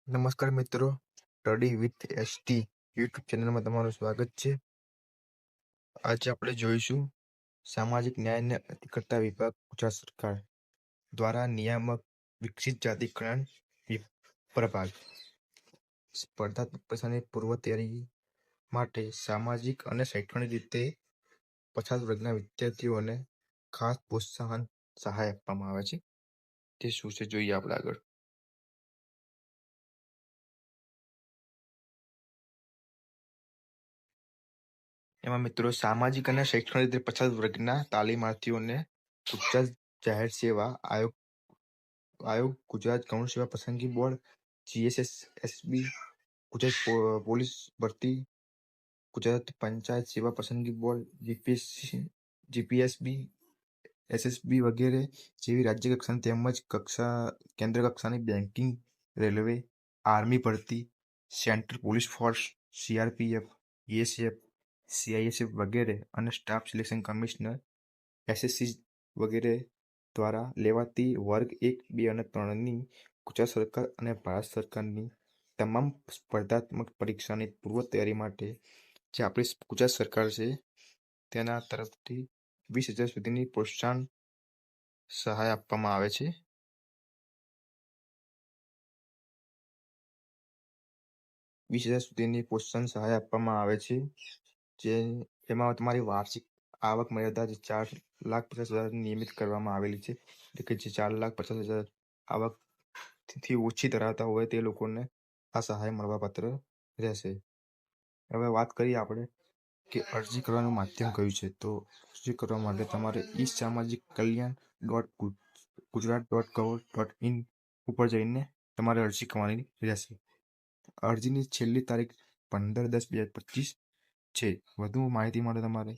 નમસ્કાર મિત્રો, study with ST YouTube ચેનલમાં તમારું સ્વાગત છે. આજે આપણે જોઈશું સામાજિક ન્યાયને અધિકર્તા વિભાગ ગુજરાત સરકાર દ્વારા નિયામક વિકસિત જાતિકરણ પ્રભાગ સ્પર્ધાત્મક પરીક્ષાની પૂર્વ તૈયારી માટે સામાજિક અને શૈક્ષણિક રીતે પછાત વર્ગના વિદ્યાર્થીઓને ખાસ પ્રોત્સાહન સહાય આપવામાં આવે છે. તે શું છે જોઈએ આપણે આગળ. એમાં મિત્રો સામાજિક અને શૈક્ષણિક રીતે પછાત વર્ગના તાલીમાર્થીઓને ગુજરાત જાહેર સેવા આયોગ, ગુજરાત ગૌણ સેવા પસંદગી બોર્ડ, GSSB, ગુજરાત પોલીસ ભરતી, ગુજરાત પંચાયત સેવા પસંદગી બોર્ડ, GPSB, SSB વગેરે જેવી રાજ્ય કક્ષાની તેમજ કેન્દ્ર કક્ષાની બેન્કિંગ, રેલવે, આર્મી ભરતી, central police force, CRPF, BSF, CISF વગેરે અને સ્ટાફ સિલેક્શન કમિશનર SSC વગેરે દ્વારા લેવાતી વર્ગ 1, 2 અને 3ની ગુજરાત સરકાર અને ભારત સરકારની તમામ સ્પર્ધાત્મક પરીક્ષાની પૂર્વ તૈયારી માટે જે આપણી ગુજરાત સરકાર છે તેના તરફથી 20,000 સુધીની પ્રોત્સાહન સહાય આપવામાં આવે છે. જે એમાં તમારી વાર્ષિક આવક મર્યાદા 4,50,000 નિયમિત કરવામાં આવેલી છે. એટલે કે જે 4,50,000 આવકથી ઓછી ધરાવતા હોય તે લોકોને આ સહાય મળવાપાત્ર રહેશે. હવે વાત કરીએ આપણે કે અરજી કરવાનું માધ્યમ કયું છે. તો અરજી કરવા માટે તમારે eSamajikkaliyan.gujarat.gov.in ઉપર જઈને તમારે અરજી કરવાની રહેશે. અરજીની છેલ્લી તારીખ 15/10/2025 છે. વધુ માહિતી માટે તમારે